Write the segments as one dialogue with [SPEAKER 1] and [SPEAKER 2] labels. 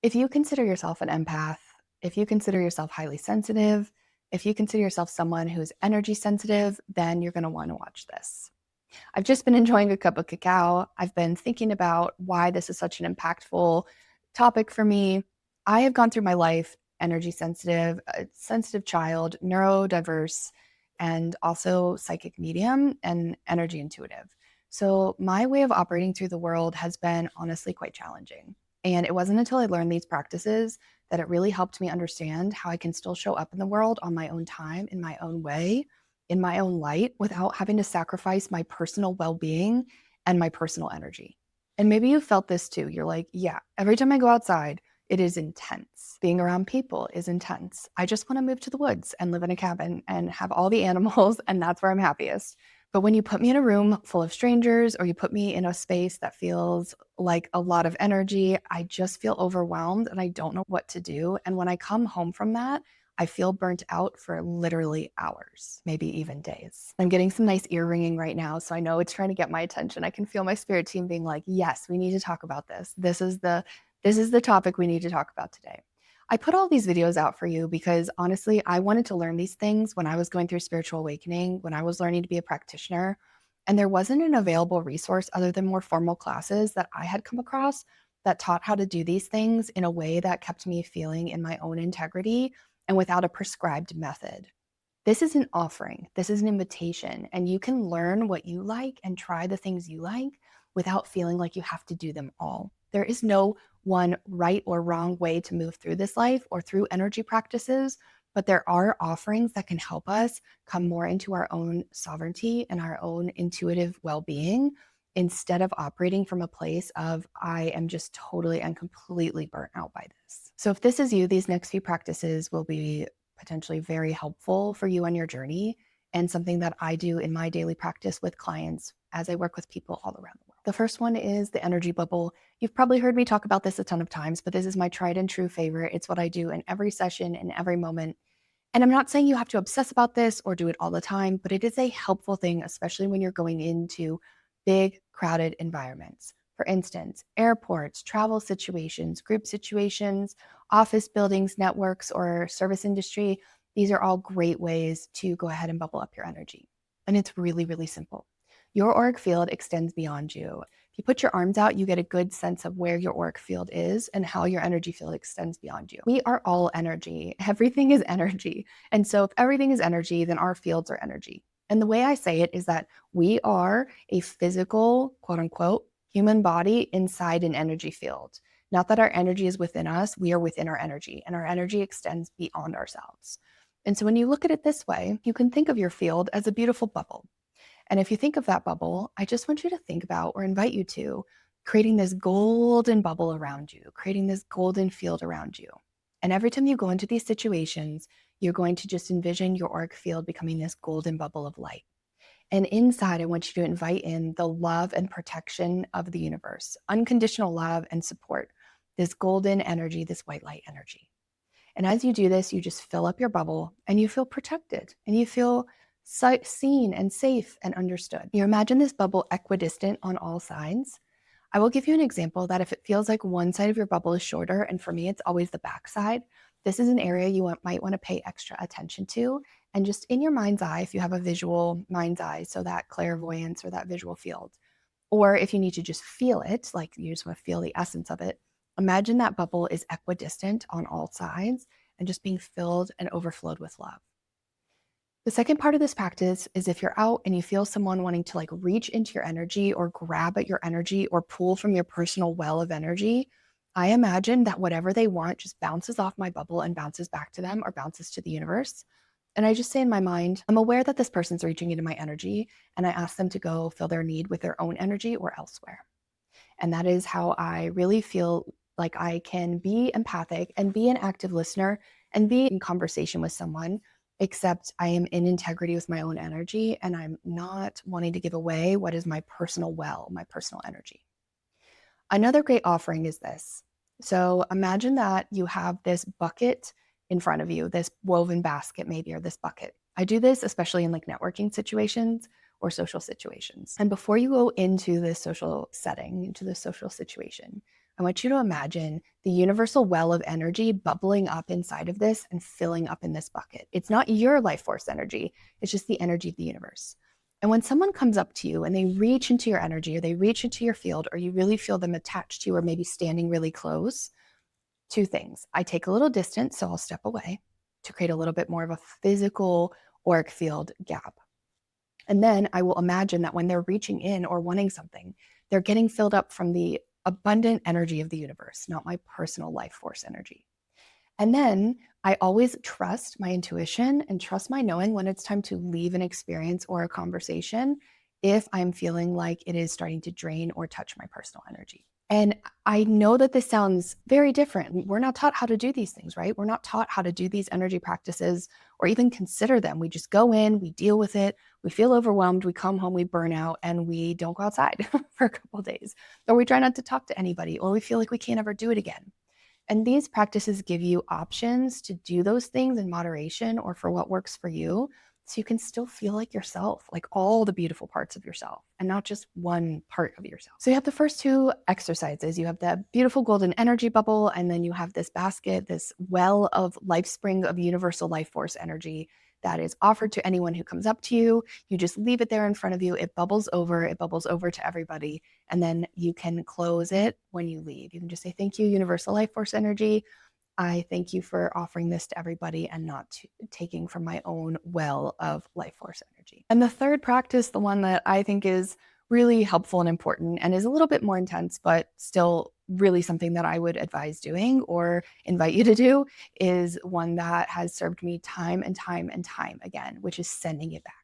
[SPEAKER 1] If you consider yourself an empath, if you consider yourself highly sensitive, if you consider yourself someone who's energy sensitive, then you're going to want to watch this. I've just been enjoying a cup of cacao. I've been thinking about why this is such an impactful topic for me. I have gone through my life energy sensitive, a sensitive child, neurodiverse, and also psychic medium and energy intuitive. So my way of operating through the world has been honestly quite challenging. And it wasn't until I learned these practices that it really helped me understand how I can still show up in the world on my own time, in my own way, in my own light, without having to sacrifice my personal well being and my personal energy. And maybe you felt this too. You're like, yeah, every time I go outside, it is intense. Being around people is intense. I just want to move to the woods and live in a cabin and have all the animals, and that's where I'm happiest. But when you put me in a room full of strangers or you put me in a space that feels like a lot of energy, I just feel overwhelmed and I don't know what to do. And when I come home from that, I feel burnt out for literally hours, maybe even days. I'm getting some nice ear ringing right now, so I know it's trying to get my attention. I can feel my spirit team being like, "Yes, we need to talk about this. This is the topic we need to talk about today." I put all these videos out for you because honestly, I wanted to learn these things when I was going through spiritual awakening, when I was learning to be a practitioner, and there wasn't an available resource other than more formal classes that I had come across that taught how to do these things in a way that kept me feeling in my own integrity and without a prescribed method. This is an offering, this is an invitation, and you can learn what you like and try the things you like without feeling like you have to do them all. There is no one right or wrong way to move through this life or through energy practices, but there are offerings that can help us come more into our own sovereignty and our own intuitive well being instead of operating from a place of, I am just totally and completely burnt out by this. So, if this is you, these next few practices will be potentially very helpful for you on your journey and something that I do in my daily practice with clients as I work with people all around the world. The first one is the energy bubble. You've probably heard me talk about this a ton of times, but this is my tried and true favorite. It's what I do in every session, in every moment. And I'm not saying you have to obsess about this or do it all the time, but it is a helpful thing, especially when you're going into big, crowded environments. For instance, airports, travel situations, group situations, office buildings, networks, or service industry. These are all great ways to go ahead and bubble up your energy. And it's really, really simple. Your auric field extends beyond you. If you put your arms out, you get a good sense of where your auric field is and how your energy field extends beyond you. We are all energy. Everything is energy. And so if everything is energy, then our fields are energy. And the way I say it is that we are a physical, quote unquote, human body inside an energy field. Not that our energy is within us, we are within our energy, and our energy extends beyond ourselves. And so when you look at it this way, you can think of your field as a beautiful bubble. And if you think of that bubble, I just want you to think about or invite you to creating this golden bubble around you, creating this golden field around you. And every time you go into these situations, you're going to just envision your auric field becoming this golden bubble of light. And inside, I want you to invite in the love and protection of the universe, unconditional love and support, this golden energy, this white light energy. And as you do this, you just fill up your bubble and you feel protected and you feel seen and safe and understood. You imagine this bubble equidistant on all sides. I will give you an example that if it feels like one side of your bubble is shorter, and for me, it's always the back side, this is an area you might want to pay extra attention to. And just in your mind's eye, if you have a visual mind's eye, so that clairvoyance or that visual field, or if you need to just feel it, like you just want to feel the essence of it, imagine that bubble is equidistant on all sides and just being filled and overflowed with love. The second part of this practice is if you're out and you feel someone wanting to like reach into your energy or grab at your energy or pull from your personal well of energy, I imagine that whatever they want just bounces off my bubble and bounces back to them or bounces to the universe. And I just say in my mind, I'm aware that this person's reaching into my energy, and I ask them to go fill their need with their own energy or elsewhere. And that is how I really feel like I can be empathic and be an active listener and be in conversation with someone, except I am in integrity with my own energy and I'm not wanting to give away what is my personal well, my personal energy. Another great offering is this. So imagine that you have this bucket in front of you, this woven basket maybe, or this bucket. I do this especially in like networking situations or social situations. And before you go into this social setting, into this social situation, I want you to imagine the universal well of energy bubbling up inside of this and filling up in this bucket. It's not your life force energy, it's just the energy of the universe. And when someone comes up to you and they reach into your energy or they reach into your field, or you really feel them attached to you or maybe standing really close, two things. I take a little distance, so I'll step away to create a little bit more of a physical auric field gap. And then I will imagine that when they're reaching in or wanting something, they're getting filled up from the abundant energy of the universe, not my personal life force energy. And then I always trust my intuition and trust my knowing when it's time to leave an experience or a conversation if I'm feeling like it is starting to drain or touch my personal energy. And I know that this sounds very different. We're not taught how to do these things, right? We're not taught how to do these energy practices or even consider them. We just go in, we deal with it, we feel overwhelmed, we come home, we burn out, and we don't go outside for a couple of days. Or we try not to talk to anybody, or we feel like we can't ever do it again. And these practices give you options to do those things in moderation or for what works for you, so you can still feel like yourself, like all the beautiful parts of yourself and not just one part of yourself. So you have the first two exercises. You have the beautiful golden energy bubble, and then you have this basket, this well of life spring of universal life force energy that is offered to anyone who comes up to you. You just leave it there in front of you. It bubbles over to everybody. And then you can close it when you leave. You can just say, thank you, universal life force energy. I thank you for offering this to everybody and not taking from my own well of life force energy. And the third practice, the one that I think is really helpful and important and is a little bit more intense, but still really something that I would advise doing or invite you to do, is one that has served me time and time and time again, which is sending it back.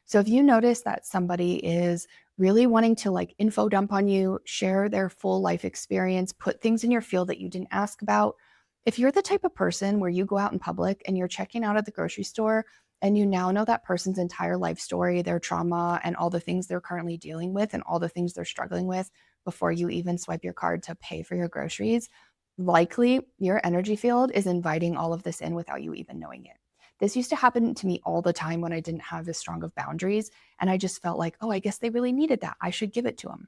[SPEAKER 1] So if you notice that somebody is really wanting to like info dump on you, share their full life experience, put things in your field that you didn't ask about, if you're the type of person where you go out in public and you're checking out at the grocery store and you now know that person's entire life story, their trauma, and all the things they're currently dealing with and all the things they're struggling with before you even swipe your card to pay for your groceries, likely your energy field is inviting all of this in without you even knowing it. This used to happen to me all the time when I didn't have as strong of boundaries, and I just felt like, oh, I guess they really needed that. I should give it to them.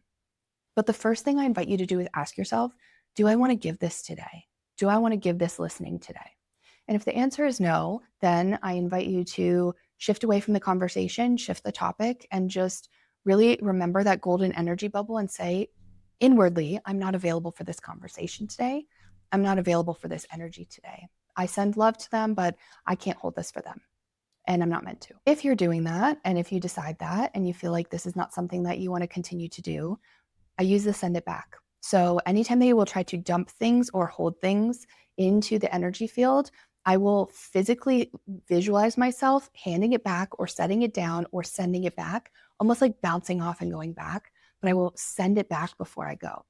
[SPEAKER 1] But the first thing I invite you to do is ask yourself, do I want to give this today? Do I want to give this listening today? And if the answer is no, then I invite you to shift away from the conversation, shift the topic, and just really remember that golden energy bubble and say inwardly, I'm not available for this conversation today. I'm not available for this energy today. I send love to them, but I can't hold this for them. And I'm not meant to. If you're doing that, and if you decide that, and you feel like this is not something that you want to continue to do, I use the send it back. So anytime that you will try to dump things or hold things into the energy field, I will physically visualize myself handing it back or setting it down or sending it back, almost like bouncing off and going back, but I will send it back before I go.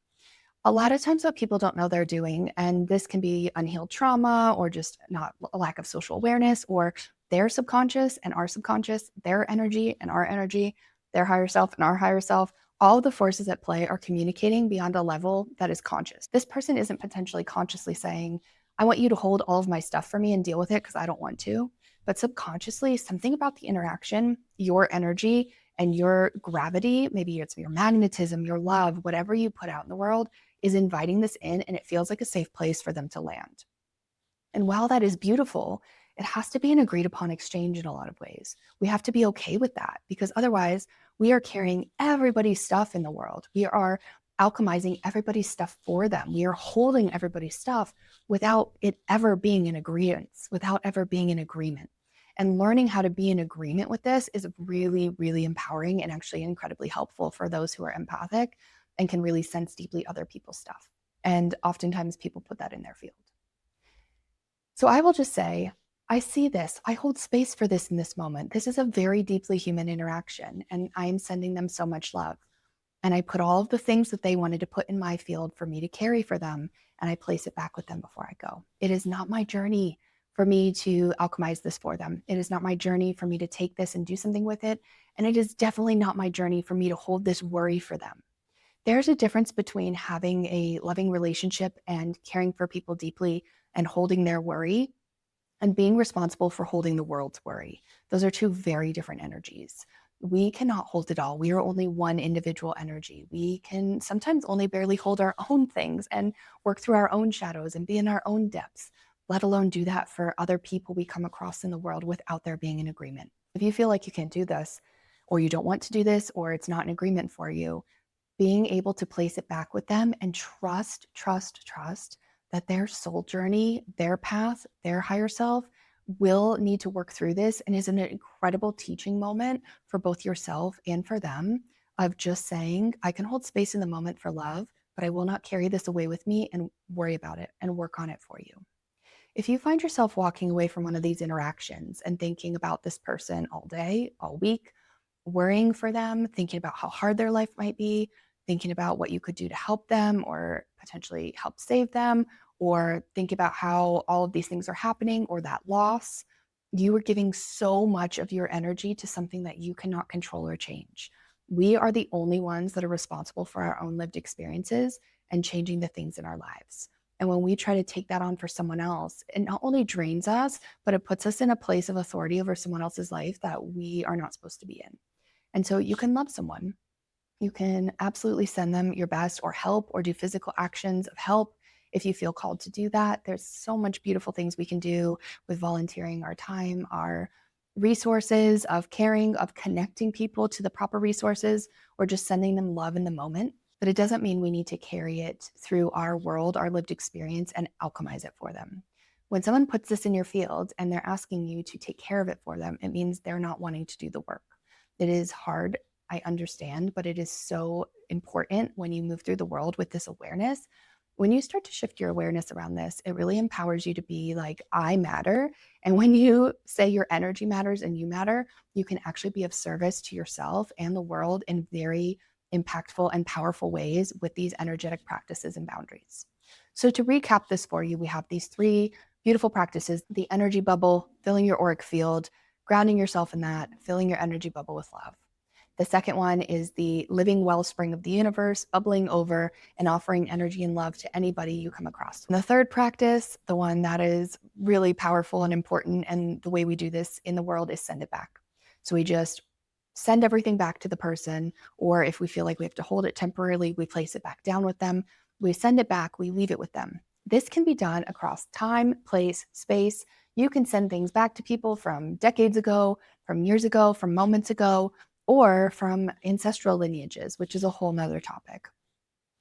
[SPEAKER 1] A lot of times what people don't know they're doing, and this can be unhealed trauma or just not a lack of social awareness, or their subconscious and our subconscious, their energy and our energy, their higher self and our higher self, all of the forces at play are communicating beyond a level that is conscious. This person isn't potentially consciously saying, I want you to hold all of my stuff for me and deal with it because I don't want to. But subconsciously, something about the interaction, your energy and your gravity, maybe it's your magnetism, your love, whatever you put out in the world, is inviting this in, and it feels like a safe place for them to land. And while that is beautiful, it has to be an agreed upon exchange in a lot of ways. We have to be okay with that, because otherwise we are carrying everybody's stuff in the world. We are alchemizing everybody's stuff for them. We are holding everybody's stuff without it ever being in agreement, without ever being in agreement. And learning how to be in agreement with this is really, really empowering and actually incredibly helpful for those who are empathic and can really sense deeply other people's stuff. And oftentimes people put that in their field. So I will just say, I see this, I hold space for this in this moment. This is a very deeply human interaction, and I am sending them so much love. And I put all of the things that they wanted to put in my field for me to carry for them, and I place it back with them before I go. It is not my journey for me to alchemize this for them. It is not my journey for me to take this and do something with it. And it is definitely not my journey for me to hold this worry for them. There's a difference between having a loving relationship and caring for people deeply and holding their worry and being responsible for holding the world's worry. Those are two very different energies. We cannot hold it all. We are only one individual energy. We can sometimes only barely hold our own things and work through our own shadows and be in our own depths, let alone do that for other people we come across in the world without there being an agreement. If you feel like you can't do this, or you don't want to do this, or it's not an agreement for you, being able to place it back with them and trust that their soul journey, their path, their higher self will need to work through this, and is an incredible teaching moment for both yourself and for them, of just saying, I can hold space in the moment for love, but I will not carry this away with me and worry about it and work on it for you. If you find yourself walking away from one of these interactions and thinking about this person all day, all week, worrying for them, thinking about how hard their life might be, thinking about what you could do to help them or potentially help save them, or think about how all of these things are happening or that loss, you are giving so much of your energy to something that you cannot control or change. We are the only ones that are responsible for our own lived experiences and changing the things in our lives. And when we try to take that on for someone else, it not only drains us, but it puts us in a place of authority over someone else's life that we are not supposed to be in. And so you can love someone. You can absolutely send them your best or help or do physical actions of help if you feel called to do that. There's so much beautiful things we can do with volunteering our time, our resources, of caring, of connecting people to the proper resources, or just sending them love in the moment. But it doesn't mean we need to carry it through our world, our lived experience, and alchemize it for them. When someone puts this in your field and they're asking you to take care of it for them, it means they're not wanting to do the work. It is hard, I understand, but it is so important when you move through the world with this awareness. When you start to shift your awareness around this, it really empowers you to be like, I matter. And when you say your energy matters and you matter, you can actually be of service to yourself and the world in very impactful and powerful ways with these energetic practices and boundaries. So, to recap this for you, we have these three beautiful practices: the energy bubble, filling your auric field, grounding yourself in that, filling your energy bubble with love. The second one is the living wellspring of the universe, bubbling over and offering energy and love to anybody you come across. And the third practice, the one that is really powerful and important, and the way we do this in the world, is send it back. So we just send everything back to the person, or if we feel like we have to hold it temporarily, we place it back down with them. We send it back, we leave it with them. This can be done across time, place, space. You can send things back to people from decades ago, from years ago, from moments ago, or from ancestral lineages, which is a whole nother topic,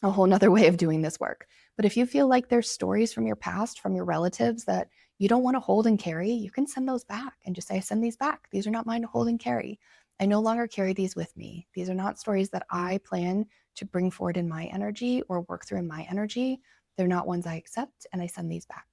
[SPEAKER 1] a whole nother way of doing this work. But if you feel like there's stories from your past, from your relatives, that you don't want to hold and carry, you can send those back and just say, send these back. These are not mine to hold and carry. I no longer carry these with me. These are not stories that I plan to bring forward in my energy or work through in my energy. They're not ones I accept, and I send these back.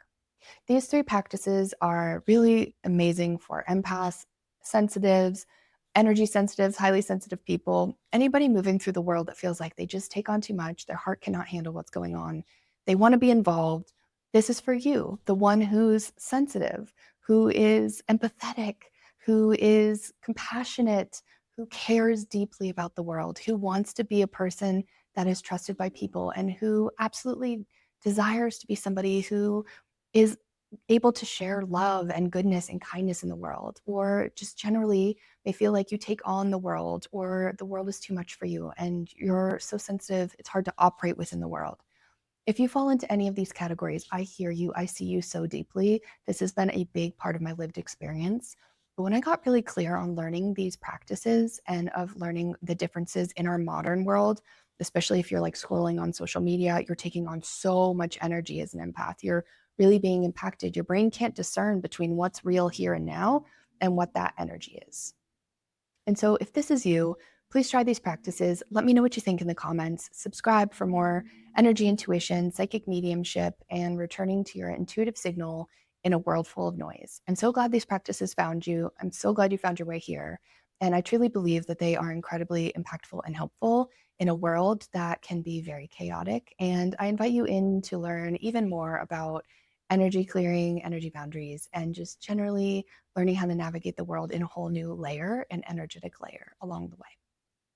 [SPEAKER 1] These three practices are really amazing for empaths, sensitives, energy sensitives, highly sensitive people, anybody moving through the world that feels like they just take on too much, their heart cannot handle what's going on, they want to be involved. This is for you, the one who's sensitive, who is empathetic, who is compassionate, who cares deeply about the world, who wants to be a person that is trusted by people, and who absolutely desires to be somebody who is able to share love and goodness and kindness in the world, or just generally may feel like you take on the world, or the world is too much for you and you're so sensitive it's hard to operate within the world. If you fall into any of these categories, I hear you, I see you so deeply. This has been a big part of my lived experience. But when I got really clear on learning these practices and of learning the differences in our modern world, especially if you're like scrolling on social media, you're taking on so much energy as an empath. You're really being impacted. Your brain can't discern between what's real here and now and what that energy is. And so if this is you, please try these practices. Let me know what you think in the comments. Subscribe for more energy intuition, psychic mediumship, and returning to your intuitive signal in a world full of noise. I'm so glad these practices found you. I'm so glad you found your way here. And I truly believe that they are incredibly impactful and helpful in a world that can be very chaotic. And I invite you in to learn even more about energy clearing, energy boundaries, and just generally learning how to navigate the world in a whole new layer and energetic layer along the way.